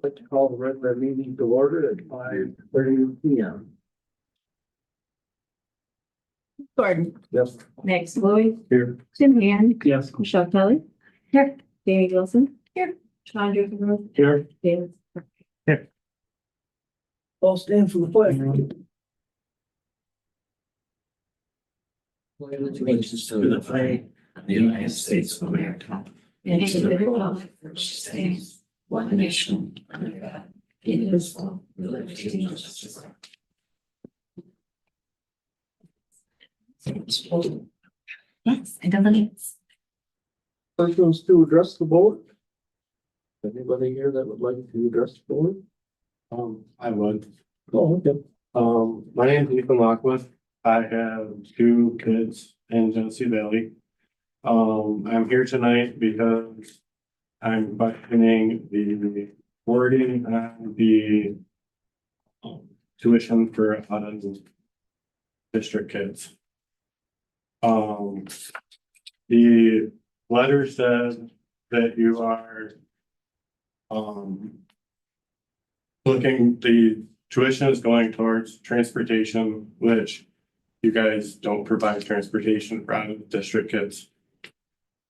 Like to call the regular meeting to order at 5:30 p.m. Gordon, Yes. Max Lloyd, Here. Tim Hand, Yes. Michelle Kelly. Here. Jamie Wilson. Here. Chandra Rose. Here. David. All stand for the flag. Allegiance to the flag of the United States of America and to the republic for which it stands, one nation, under God, indivisible, with liberty and justice. Yes, and the minutes. First one's to address the board. Anybody here that would like to address the board? I would. Oh, okay. My name is Ethan Lockwood. I have two kids in Genesee Valley. I'm here tonight because I'm questioning the wording on the tuition for out of district kids. The letter said that you are the tuition is going towards transportation, which you guys don't provide transportation for out of district kids.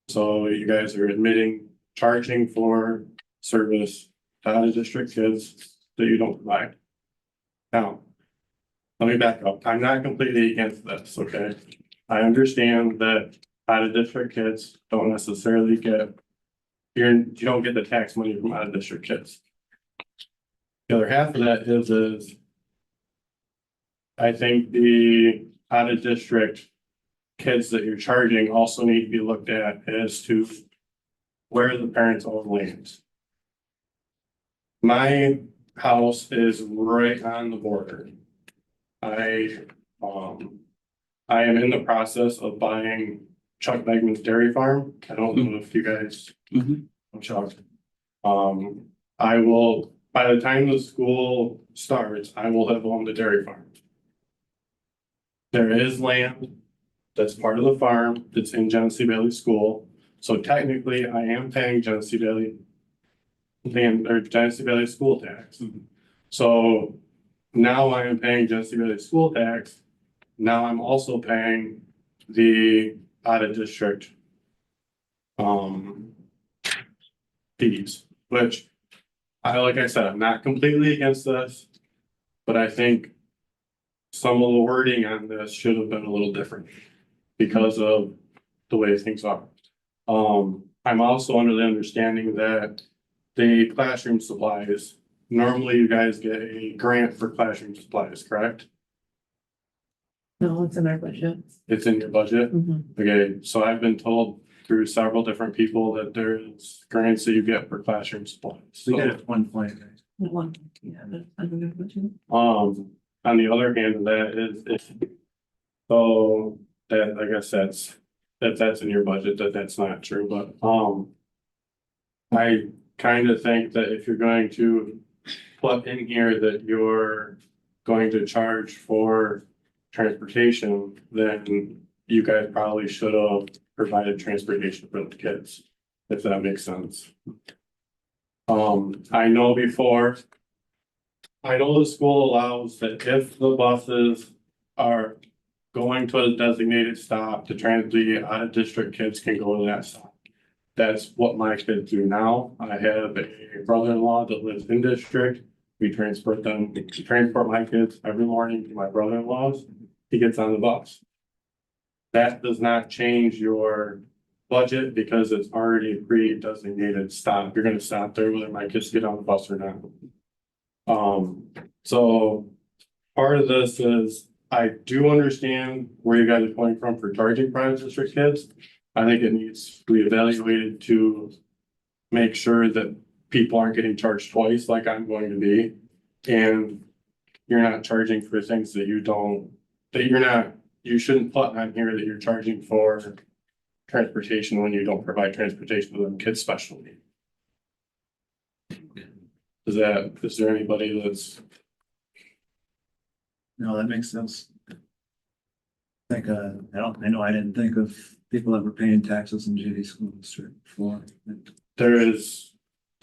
So you guys are admitting charging for service to out of district kids that you don't provide. Now, let me back up. I'm not completely against this, okay? I understand that out of district kids don't necessarily get, you don't get the tax money from out of district kids. The other half of that is I think the out of district kids that you're charging also need to be looked at as to where the parents own land. My house is right on the border. I am in the process of buying Chuck Megman's dairy farm. I don't know if you guys know Chuck. I will, by the time the school starts, I will have owned the dairy farm. There is land that's part of the farm that's in Genesee Valley School. So technically I am paying Genesee Valley land or Genesee Valley school tax. So now I am paying Genesee Valley school tax. Now I'm also paying the out of district fees, which like I said, I'm not completely against this, but I think some of the wording on this should have been a little different because of the way things are. I'm also under the understanding that the classroom supplies, normally you guys get a grant for classroom supplies, correct? No, it's in our budget. It's in your budget? Okay, so I've been told through several different people that there's grants that you get for classroom supplies. We got So, it at 1 point. One, yeah, that's under the budget. on the other hand, that is, so that, I guess that's in your budget, that's not true, but, I kind of think that if you're going to put in here that you're going to charge for transportation, then you guys probably should have provided transportation for the kids, if that makes sense. I know before. I know the school allows that if the buses are going to a designated stop, the out of district kids can go to that stop. That's what my kids do now. I have a brother-in-law that lives in district. We transport my kids every morning to my brother-in-law's. He gets on the bus. That does not change your budget because it's already a pre-designated stop. You're gonna stop there whether my kids get on the bus or not. So part of this is, I do understand where you guys are coming from for charging private district kids. I think it needs to be evaluated to make sure that people aren't getting charged twice like I'm going to be. And you're not charging for things that you shouldn't put on here that you're charging for transportation when you don't provide transportation to them kids specially. Is there anybody that's? No, that makes sense. I know I didn't think of people ever paying taxes in GD school district before. There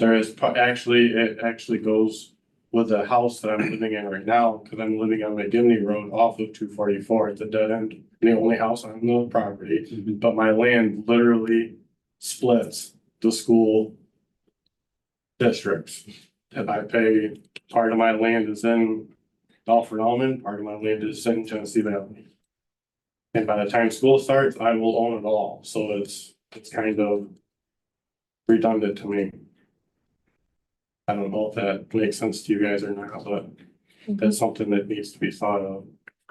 There is, it actually goes with the house that I'm living in right now, because I'm living on McGimney Road off of 244. It's a dead end, and the only house on the property, but my land literally splits the school districts. And I pay, part of my land is in Alfred Almond, part of my land is in Genesee Valley. And by the time school starts, I will own it all, so it's kind of redundant to me. I don't know if that makes sense to you guys or not, but that's something that needs to be thought of.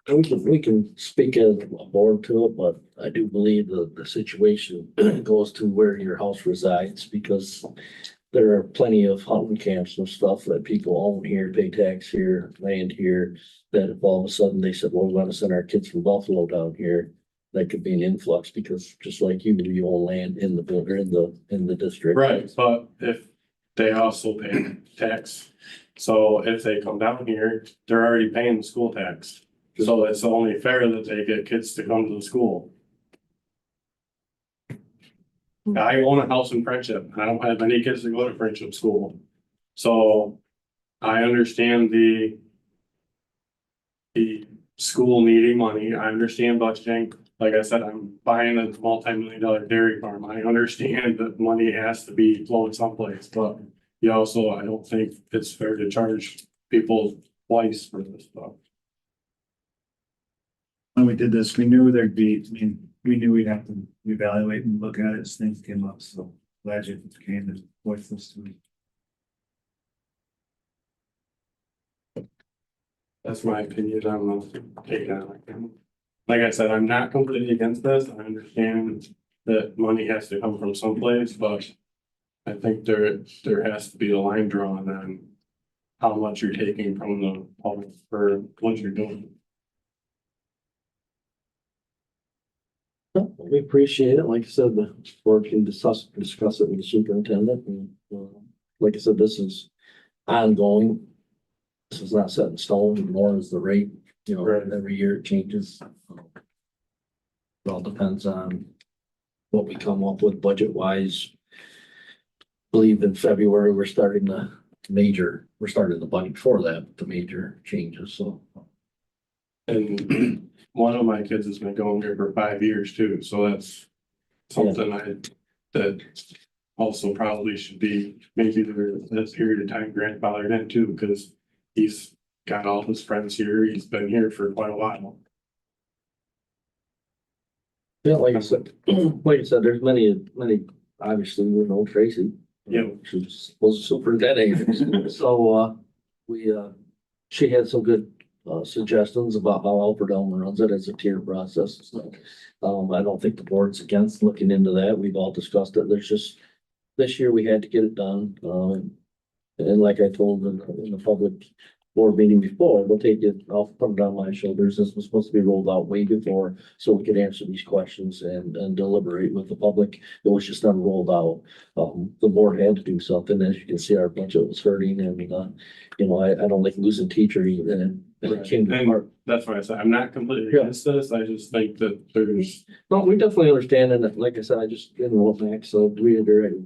We can speak as a board to it, but I do believe the situation goes to where your house resides, because there are plenty of hunting camps and stuff that people own here, pay tax here, land here, that if all of a sudden they said, well, we're gonna send our kids from Buffalo down here, that could be an influx, because just like you own land in the builder, in the district. Right, but if they also pay tax, so if they come down here, they're already paying the school tax. So it's only fair that they get kids to come to the school. I own a house in Friendship. I don't have any kids to go to Friendship School. So I understand the school needing money. I understand budgeting. Like I said, I'm buying a multi-million-dollar dairy farm. I understand that money has to be flowed someplace, but you also, I don't think it's fair to charge people twice for this stuff. When we did this, we knew there'd be, I mean, we knew we'd have to evaluate and look at it as things came up, so glad you came to voice this to me. That's my opinion on the take on it. Like I said, I'm not completely against this. I understand that money has to come from someplace, but I think there has to be a line drawn on how much you're taking from the public for what you're doing. We appreciate it. Like I said, the board can discuss it with the superintendent, and like I said, this is ongoing. This is not set in stone, nor is the rate, Right. every year it changes. It all depends on what we come up with budget wise. Believe in February, we're starting the budget for that, the major changes, so. And one of my kids has been going here for 5 years too, so that's something that also probably should be maybe that period of time grandfathered in too, because he's got all his friends here. He's been here for quite a while. Yeah, like I said, there's many, obviously, we know Tracy. Yeah. She was a superintendent, so, she had some good suggestions about how Alfred Elmer runs it as a tier process. I don't think the board's against looking into that. We've all discussed it. There's just, this year we had to get it done. And like I told in the public board meeting before, we'll take it, I'll put it on my shoulders. This was supposed to be rolled out way before, so we could answer these questions and deliberate with the public. It was just not rolled out. The board had to do something. As you can see, our budget was hurting, and I don't like losing teachers, and it came to heart. That's why I said I'm not completely Yeah. against this. I just think that there's No, we definitely understand, and like I said, I just didn't know what Max said,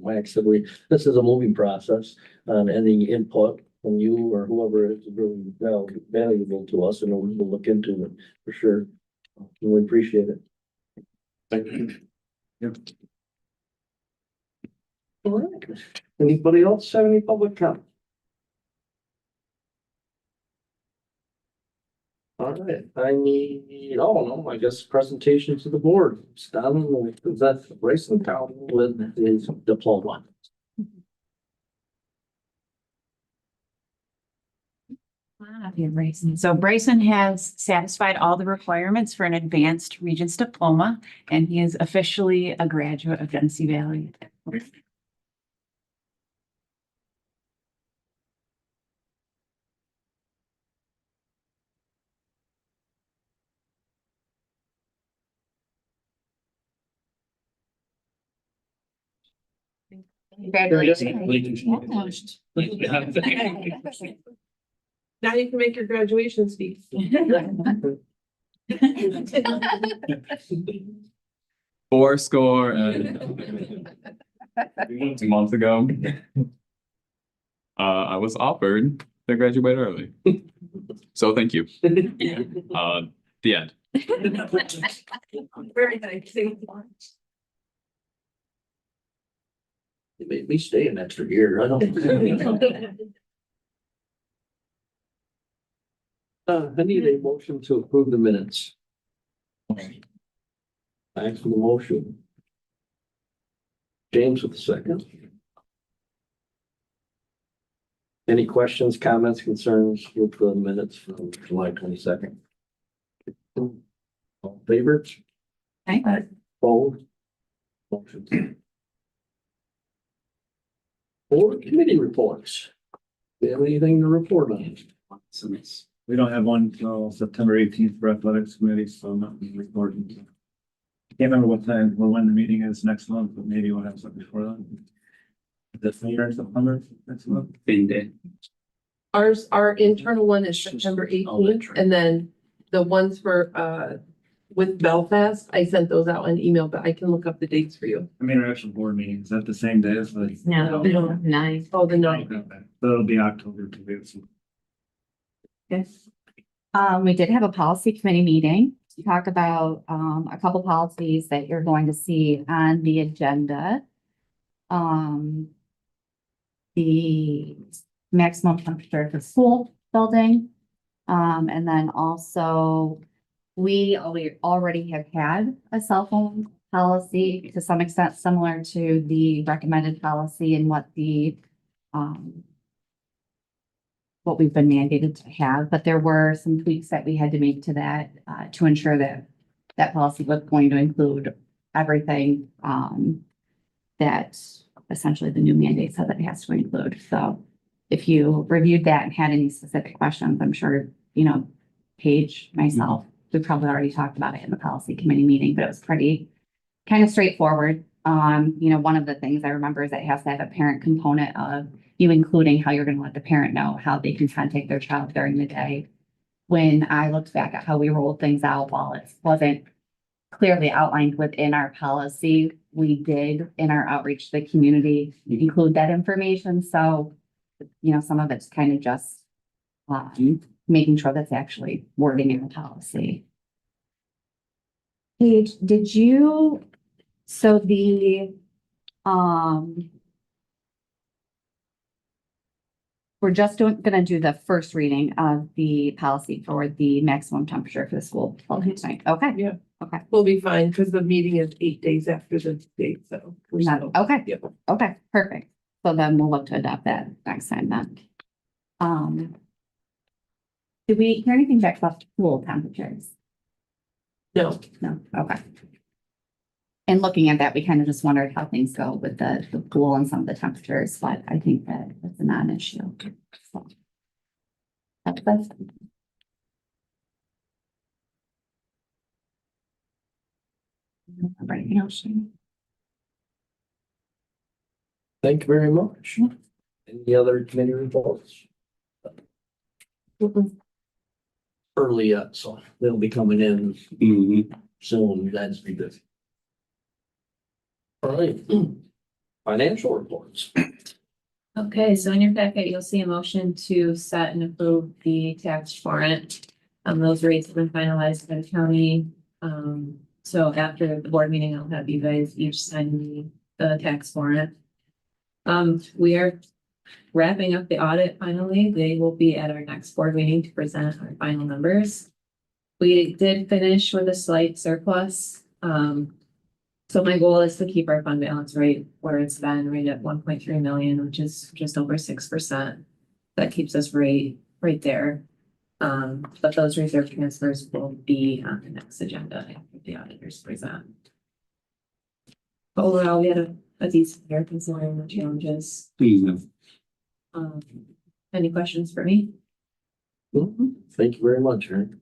Max said, this is a moving process, and any input from you or whoever is really valuable to us, and we will look into it for sure. We appreciate it. Thank you. All right. Anybody else have any public comment? All right, I need, I guess presentation to the board. Stanley will present Bryson County with his diploma. So Bryson has satisfied all the requirements for an advanced Regents diploma, and he is officially a graduate of Genesee Valley. Congratulations. Now you can make your graduation speech. Four score and 2 months ago. I was offered to graduate early. So thank you. The end. Very nice. It made me stay an extra year. I don't. I need a motion to approve the minutes. Thanks for the motion. James with the second. Any questions, comments, concerns with the minutes from July 22nd? All in favor? Aye. Opposed? Motion. Board committee reports. Do you have anything to report on? We don't have one till September 18th for athletics committee, so nothing reporting. Can't remember what time or when the meeting is next month, but maybe we'll have something before then. This year in September next month. Our internal one is September 18th, and then the ones for, with Belfast, I sent those out on email, but I can look up the dates for you. I mean, our actual board meeting, is that the same day as the? No, nice. Oh, the ninth. So it'll be October to be. Yes. We did have a policy committee meeting to talk about, a couple policies that you're going to see on the agenda. The maximum temperature for school building. And then also, we already have had a cell phone policy to some extent similar to the recommended policy and what we've been mandated to have, but there were some tweaks that we had to make to that, to ensure that that policy was going to include everything, that essentially the new mandate said that it has to include. So if you reviewed that and had any specific questions, I'm sure, Paige, myself, we probably already talked about it in the policy committee meeting, but it was pretty kind of straightforward. One of the things I remember is that it has to have a parent component of you including how you're going to let the parent know how they can contact their child during the day. When I looked back at how we rolled things out, while it wasn't clearly outlined within our policy, we did in our outreach to the community include that information. So, some of it's kind of just making sure that's actually wording in the policy. Paige, so we're just gonna do the first reading of the policy for the maximum temperature for the school building tonight. Okay. Yeah. Okay. We'll be fine, because the meeting is 8 days after the date, so. we're still- Okay. Yep. Okay, perfect. So then we'll look to adopt that next time then. Did we hear anything back about pool temperatures? No, No, okay. And looking at that, we kind of just wondered how things go with the pool and some of the temperatures, but I think that it's a non-issue. So. That's. Anything else? Thank you very much. Any other committee reports? Early yet, so they'll be coming in soon. You guys be busy. All right, financial reports. Okay, so in your packet, you'll see a motion to set and approve the tax warrant. Those rates have been finalized by the county. So after the board meeting, I'll have you guys each sign the tax warrant. We are wrapping up the audit finally. They will be at our next board meeting to present our final numbers. We did finish with a slight surplus. So my goal is to keep our fund balance right where it's been, right at 1.3 million, which is just over 6%. That keeps us right there. But those reserve transfers will be on the next agenda if the auditors present. But overall, we had a decent year considering the challenges. Any questions for me? Thank you very much, Aaron.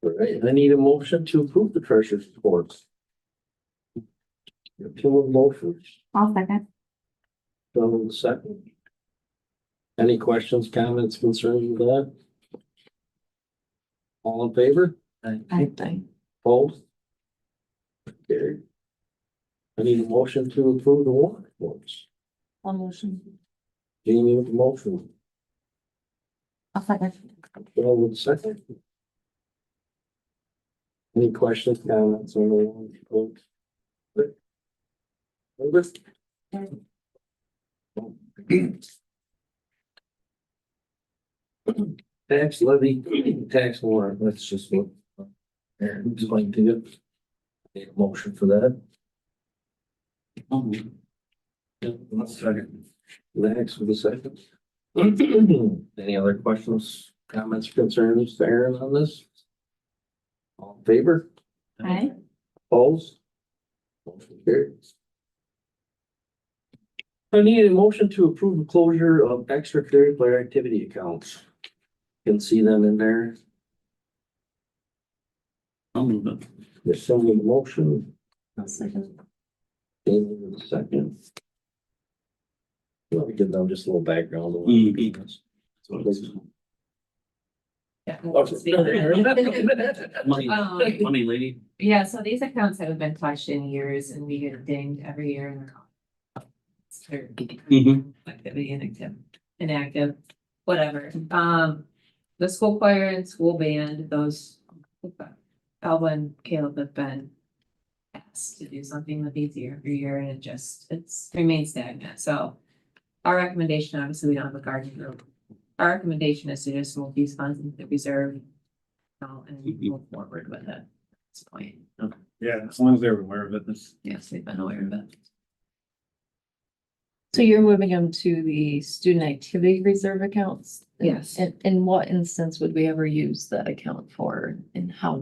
All right, I need a motion to approve the treasurer's reports. Two motions, I'll second. John the second. Any questions, comments, concerns with that? All in favor? Opposed? Carried. I need a motion to approve the warrant reports. One motion. Jamie with the motion, I'll second. Bill with the second. Any questions, comments, on the one vote? Tax levy, tax warrant, that's just what Aaron explained to you. Need a motion for that. Second. Next with a second. Any other questions, comments, concerns to Aaron on this? All in favor? Aye. Opposed? Motion carries. I need a motion to approve the closure of extracurricular activity accounts. You can see them in there. I'll move it. There's some with the motion, I'll second. Jamie with the second. Let me give them just a little background. Yeah. Money lady. Yeah, so these accounts have been touched in years and we get dinged every year in the. Activity inactive, whatever. The school choir and school band, those. Alba and Caleb have been asked to do something with these year after year and it's remained stagnant, so. Our recommendation, obviously, we don't have a garden group. Our recommendation is to just move these funds into the reserve. And move forward with it at this point. Yeah, as long as they're aware of it, this. Yes, we've been aware of it. So you're moving them to the student activity reserve accounts? Yes. And in what instance would we ever use that account for and how?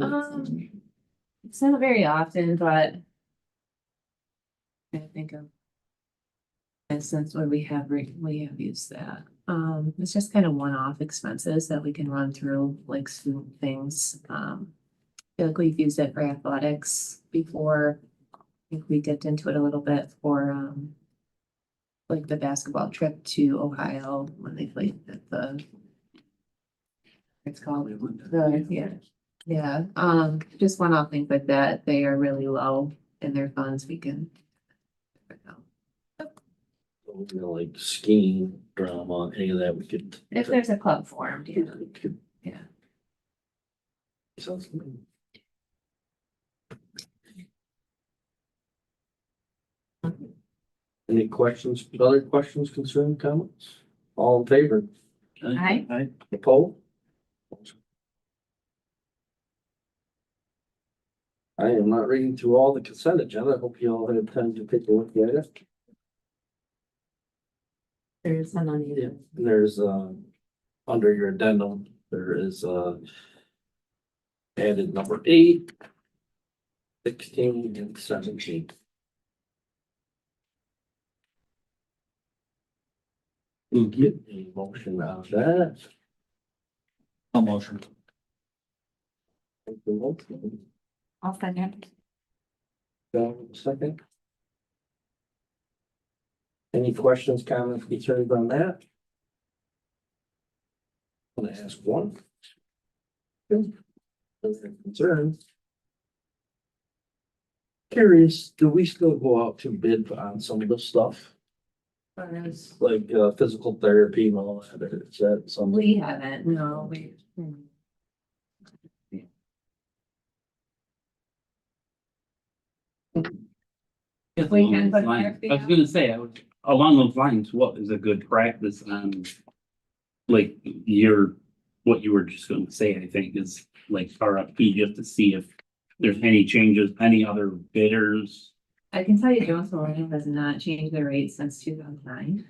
It's not very often, but. I think of. Instance where we have used that. It's just kind of one-off expenses that we can run through, like student things. I feel like we've used it for athletics before. I think we dipped into it a little bit for, like the basketball trip to Ohio when they played at the. It's called, just one-off things like that. They are really low in their funds. We can. Like skiing, drama, any of that we could. If there's a club formed, yeah. Yeah. Sounds good. Any questions, other questions, concern, comments? All in favor? Aye. Opposed? I am not reading through all the consent agenda. I hope you all had time to take a look at it. There's none on either. There's, under your addendum, there is, added number 8, 16, and 17. Get a motion out of that. A motion. Take the motion. I'll second. Second. Any questions, comments, concerns on that? I'm gonna ask one. Concerns. Curious, do we still go out to bid on some of this stuff? Like, physical therapy and all that, or is that something? We haven't, no, we. We can put I therapy was out. gonna say, along those lines, what is a good practice on? Like what you were just gonna say, I think is like RFP, just to see if there's any changes, any other bidders. I can tell you Jones Memorial has not changed their rates since 2009.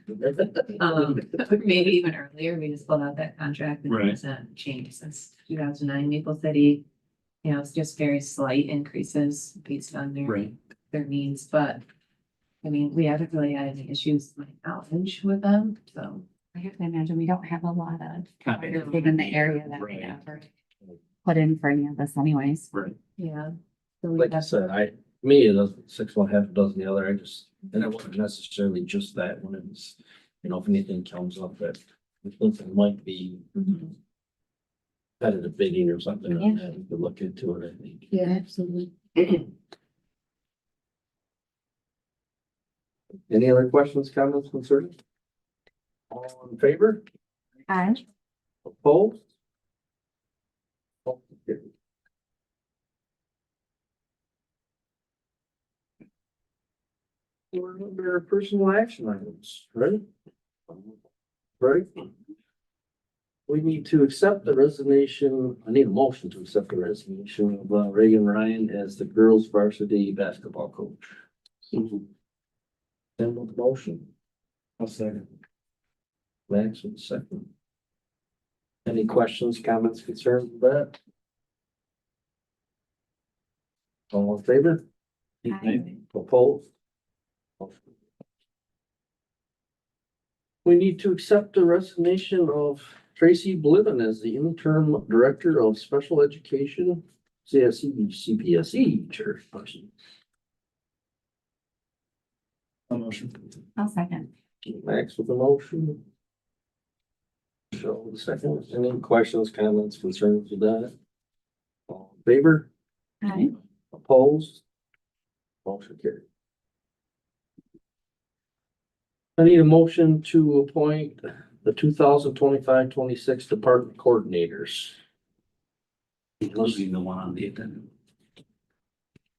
Maybe even earlier, we just pulled out that contract and it Right. hasn't changed since 2009. Maple City. You know, it's just very slight increases based on their needs, but. I mean, we haven't really had any issues with outage with them, so. I have to imagine we don't have a lot of Kind providers in the area that we Right. ever put in for any of this anyways. Right. Yeah. So we Like I have- said, me, it doesn't, 6 one, half a dozen the other, and it wasn't necessarily just that when it was, if anything comes up that we think it might be Mhm. competitive bidding or something, Yeah. we could look into it, I think. Yeah, absolutely. Any other questions, comments, concerns? All in favor? Aye. Opposed? Motion carried. We're under personal action items, right? Right? We need to accept the resignation, I need a motion to accept the resignation of Reagan Ryan as the girls varsity basketball coach. Then with the motion, I'll second. Max with the second. Any questions, comments, concerns with that? All in favor? Aye. Opposed? We need to accept the resignation of Tracy Bliven as the interim director of special education, CSE, CPSE church function. I'll motion. I'll second. Max with the motion. Michelle with the second. Any questions, comments, concerns with that? All in favor? Aye. Opposed? Motion carried. I need a motion to appoint the 2025-26 department coordinators. Including the one on the addendum.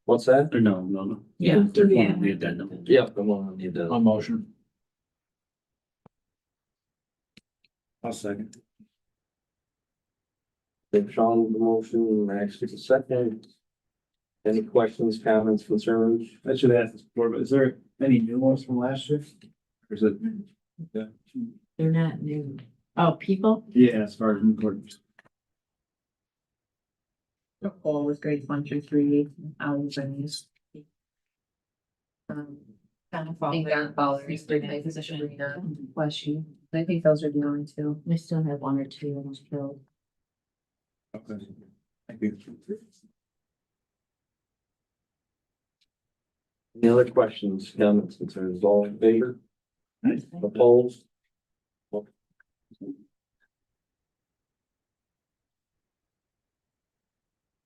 What's that? Or no. Yeah. There's one on the addendum. Yeah, I'm on the addendum. I'll motion. I'll second. Dave Sean with the motion, Max with the second. Any questions, comments, concerns? I should ask this before, but is there any new ones from last year? Or is it? Yeah, They're not new. Oh, people? yeah, as far as important. All with grades 1 through 3, hours and use. Kind of think that followers, they're in position. Bless you. I think those are the only two. We still have one or two in filled. Okay. Thank you. Any other questions, comments, concerns? All in favor? Aye. Opposed?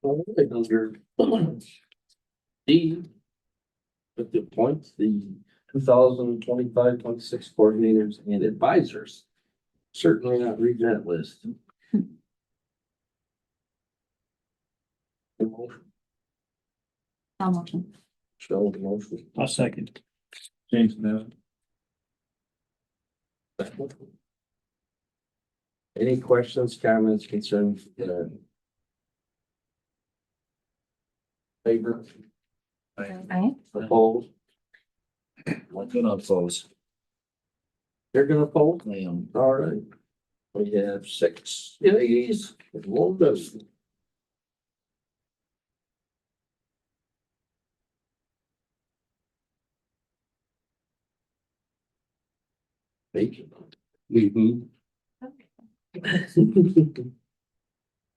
All right, under D, with the appoints the 2025-26 coordinators and advisors. Certainly not reading that list. Motion, I'll motion. show the motion. I'll second. James, no. Any questions, comments, concerns? Favor? Aye. Opposed? I'm gonna oppose. They're gonna oppose? I am. All right. We have 6 yeas and 1 no. Bacon. Mm-hmm.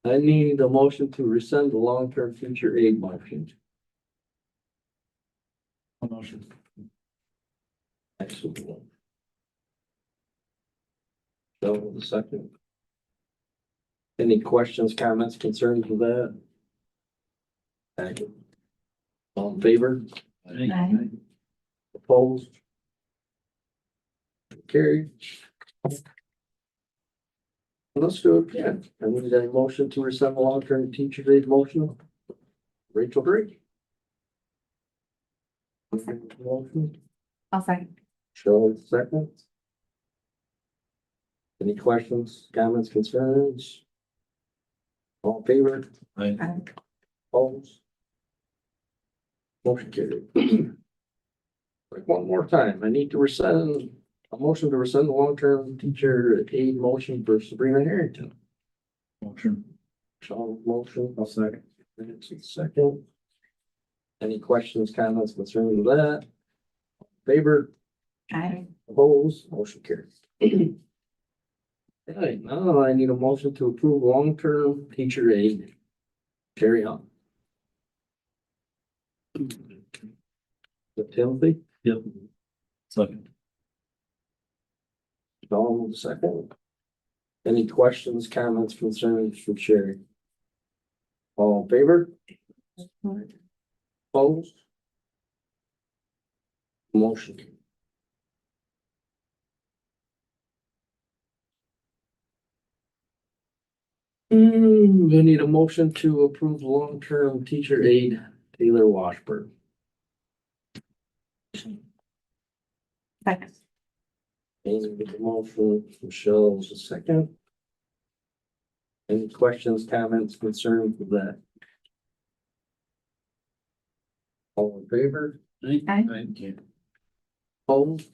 I need a motion to rescind the long-term future aid motion. I'll motion. Excellent. So the second. Any questions, comments, concerns with that? Thank you. All in favor? Aye. Opposed? Carried. Let's do it again. I need a motion to rescind the long-term teacher aid motion. Rachel Drake. Motion, I'll second. Cheryl second. Any questions, comments, concerns? All in favor? I, Aye. Opposed? Motion carried. Like one more time, I need to rescind a motion to rescind the long-term teacher aid motion for Sabrina Harrington. Motion. Sean, motion, I'll second. Nancy, second. Any questions, comments, concerns with that? Favor, Aye. opposed, motion carries. Alright, now I need a motion to approve long-term teacher aid. Carry on. Timothy, yep. Second. Sean, second. Any questions, comments, concerns from Sherry? All in favor? Opposed? Motion. We need a motion to approve long-term teacher aide Taylor Washburn. Second. Amy with the motion, Michelle was the second. Any questions, comments, concerns with that? All in favor? Aye. Opposed?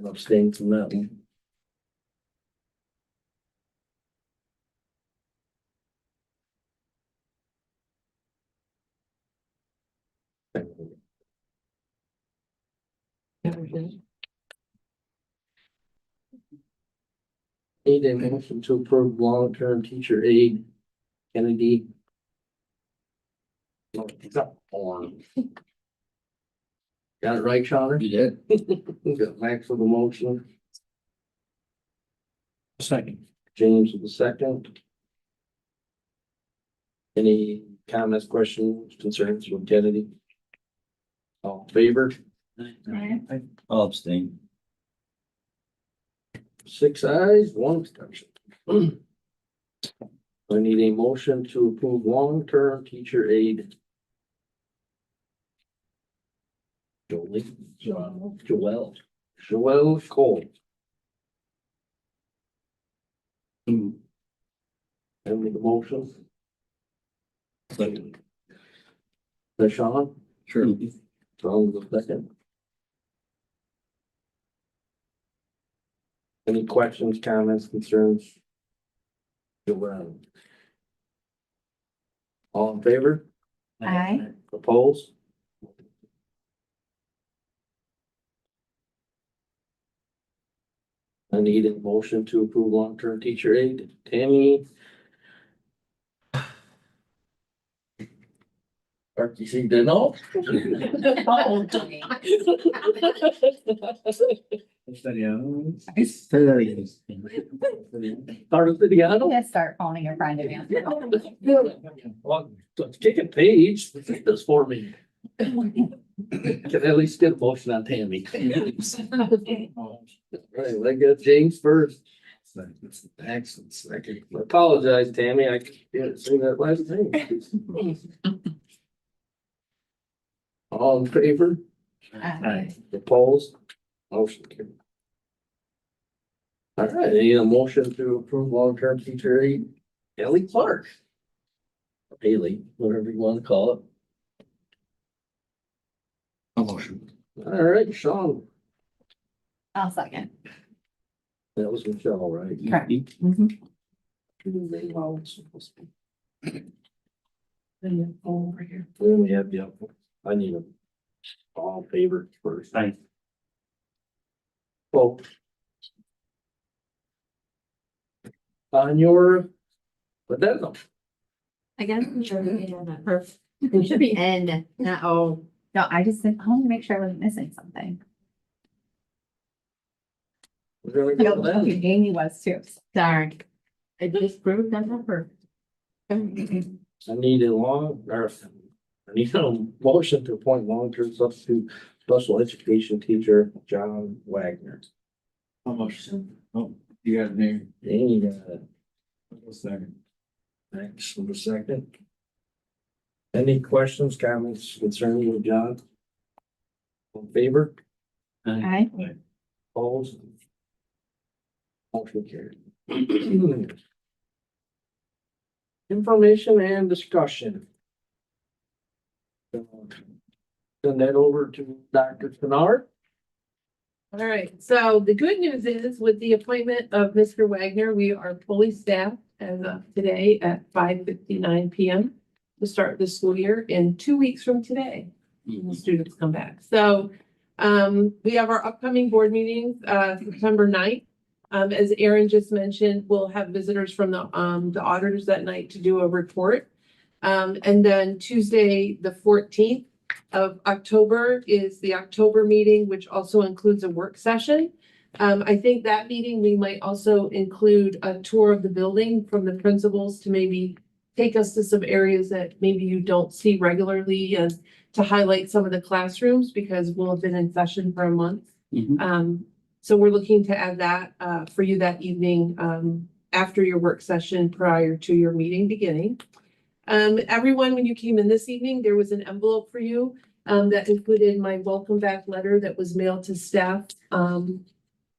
Abstain from that one. Need a motion to approve long-term teacher aide Kennedy. Got it right, Sean? You did. Got Max with the motion, Second. James with the second. Any comments, questions, concerns with Kennedy? All in favor? I'll abstain. 6 ayes, 1 abstention. I need a motion to approve long-term teacher aide. Joelle Cole. And the motion. Second. The Sean, Sure. Sean with the second. Any questions, comments, concerns? Joelle. All in favor? Aye. Opposed? I need a motion to approve long-term teacher aide, Tammy. RTC didn't know. Artigliano. Yeah, start phoning a friend of yours. Well, it's kicking page, take this for me. Can at least get a motion on Tammy. Right, let's get James first. Excellent, second. I apologize, Tammy, I didn't say that last name. All in favor? Aye. Opposed? Motion carried. All right, I need a motion to approve long-term teacher aide, Ellie Clark. Haley, whatever you want to call it. A motion. All right, Sean, I'll second. that was Michelle, right? Correct. Over here. We have, yeah, I need a all in favor first. Aye. Well. On your addendum. I guess it should be it should be N, not O. No, I just said, I want to make sure I wasn't missing something. We're gonna go with that. Amy was too. Sorry. I just proved that number. I need a I need a motion to appoint long-term substitute special education teacher, John Wagner. A motion. Oh, you got a name. Amy got it. A second. Thanks for the second. Any questions, comments concerning with John? In favor? Aye. Opposed? Motion carried. Information and discussion. Send that over to Dr. Kennard. All right, so the good news is with the appointment of Mr. Wagner, we are fully staffed as of today at 5:59 PM to start the school year in 2 weeks from today. When the students come back. So we have our upcoming board meetings, September 9th. As Aaron just mentioned, we'll have visitors from the auditors that night to do a report. And then Tuesday, the 14th of October is the October meeting, which also includes a work session. I think that meeting, we might also include a tour of the building from the principals to maybe take us to some areas that maybe you don't see regularly and to highlight some of the classrooms because we'll have been in session for a month. Mhm. So we're looking to add that for you that evening after your work session prior to your meeting beginning. Everyone, when you came in this evening, there was an envelope for you that included my welcome back letter that was mailed to staff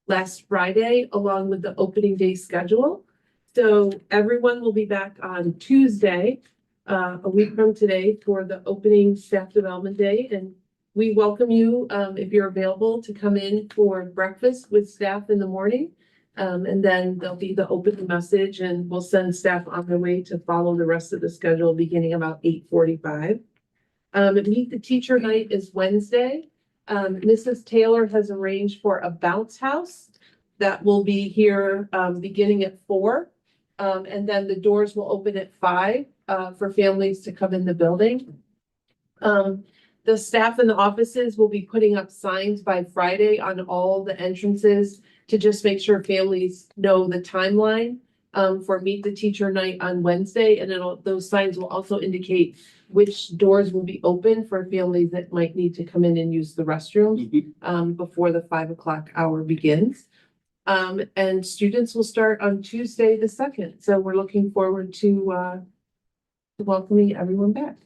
last Friday, along with the opening day schedule. So everyone will be back on Tuesday, a week from today, for the opening staff development day. And we welcome you, if you're available, to come in for breakfast with staff in the morning. And then there'll be the open message, and we'll send staff on their way to follow the rest of the schedule beginning about 8:45. Meet the teacher night is Wednesday. Mrs. Taylor has arranged for a bounce house that will be here, beginning at 4. And then the doors will open at 5, for families to come in the building. The staff in the offices will be putting up signs by Friday on all the entrances to just make sure families know the timeline, for Meet the Teacher Night on Wednesday. And those signs will also indicate which doors will be open for families that might need to come in and use the restrooms, before the 5 o'clock hour begins. And students will start on Tuesday the 2nd. So we're looking forward to welcoming everyone back.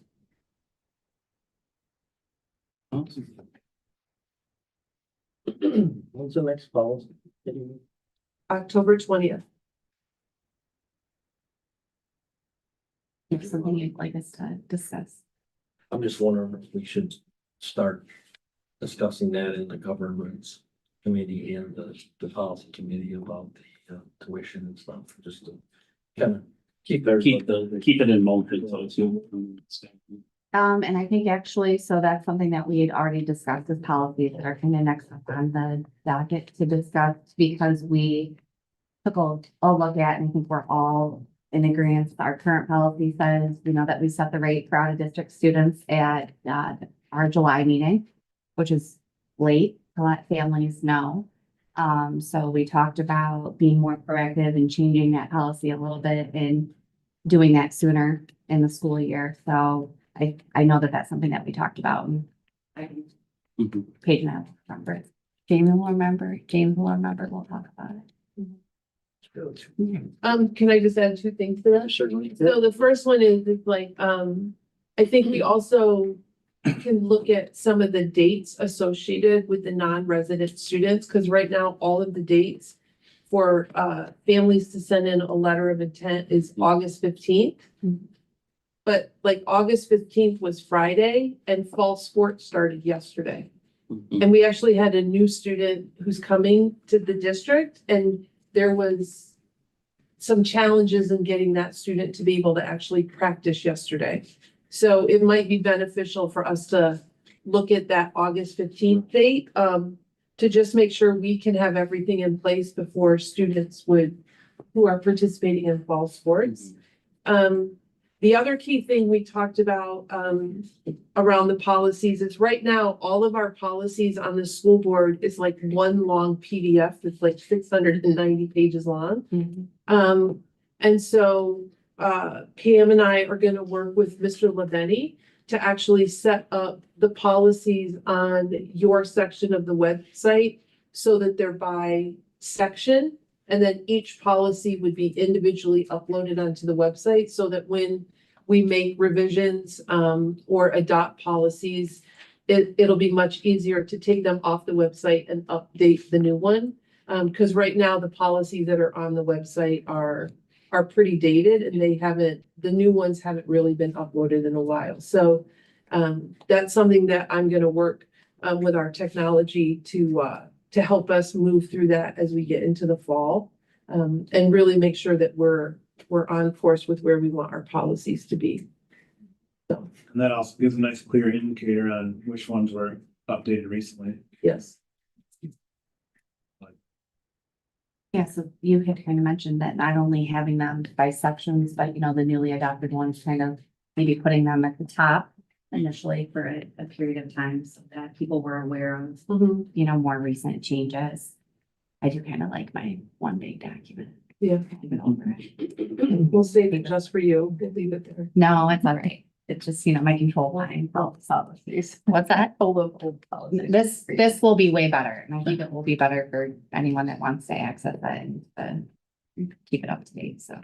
When's the next policy? October 20th. If something you'd like us to discuss. I'm just wondering if we should start discussing that in the governance committee and the policy committee about the tuition and stuff, just to kind of keep Keep it in motion, so it's. And I think actually, so that's something that we had already discussed as policies that are kind of next up on the docket to discuss, because we took a look at, and I think we're all in agreement. Our current policy says, you know, that we set the rate for out of district students at our July meeting, which is late to let families know. So we talked about being more proactive and changing that policy a little bit and doing that sooner in the school year. So I know that that's something that we talked about. And Paige and I will remember it. James will remember. We'll talk about it. Can I just add 2 things to that? Certainly. So the first one is like, I think we also can look at some of the dates associated with the non-resident students, because right now, all of the dates for families to send in a letter of intent is August 15th. But like August 15th was Friday, and fall sports started yesterday. And we actually had a new student who's coming to the district, and there was some challenges in getting that student to be able to actually practice yesterday. So it might be beneficial for us to look at that August 15th date, to just make sure we can have everything in place before students who are participating in fall sports. The other key thing we talked about around the policies is right now, all of our policies on the school board is like one long PDF. It's like 690 pages long. And so Pam and I are going to work with Mr. Leveni to actually set up the policies on your section of the website so that they're by section. And then each policy would be individually uploaded onto the website so that when we make revisions or adopt policies, it'll be much easier to take them off the website and update the new one. Because right now the policies that are on the website are pretty dated, and the new ones haven't really been uploaded in a while. So that's something that I'm going to work with our technology to help us move through that as we get into the fall, and really make sure that we're on course with where we want our policies to be. So, And that also gives a nice clear indicator on which ones were updated recently. yes. Yeah, so you had kind of mentioned that not only having them by sections, but you know, the newly adopted ones, kind of maybe putting them at the top initially for a period of time so that people were aware of, you know, more recent changes. I do kind of like my one big document. Yeah. Even over it. We'll save it just for you. We'll leave it there. No, it's all right. It's just, you know, my control line. Policies. What's that? Old policies. This will be way better, and I think it will be better for anyone that wants to access it and keep it up to date, so.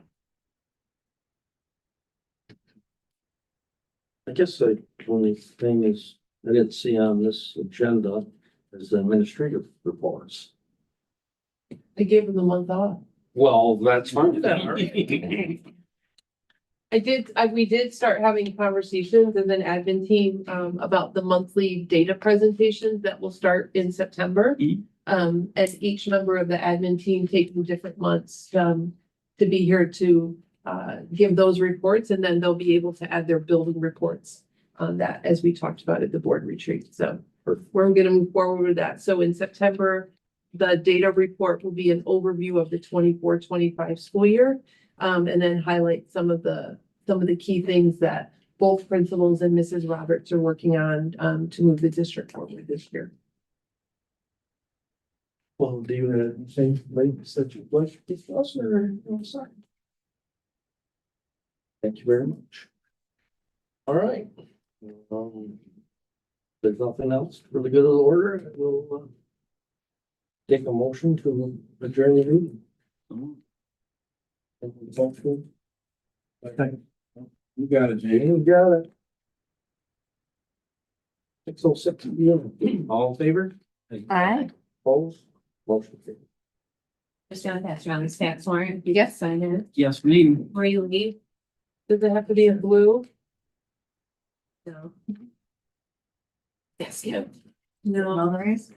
I guess the only thing is, I didn't see on this agenda is the administrative reports. I gave him the month off. Well, that's fine. We did start having conversations as an admin team, about the monthly data presentations that will start in September. And each member of the admin team taking different months, to be here to, give those reports, and then they'll be able to add their building reports on that, as we talked about at the board retreat. So we're gonna move forward with that. So in September, the data report will be an overview of the 24-25 school year. And then highlight some of the key things that both principals and Mrs. Roberts are working on, to move the district forward this year. Well, do you have anything, ladies, that you'd like to discuss or sorry? Thank you very much. All right. There's nothing else for the good of the order. We'll take a motion to adjourn the meeting. Motion. You got it, Jay. You got it. 6:06 p.m. All in favor? Aye. Opposed? Motion carried. Just gonna pass around this tax warrant. Yes. Sign it Yes, me. before you leave. Does it have to be in blue? No. Yes, yeah. No. Well, there is.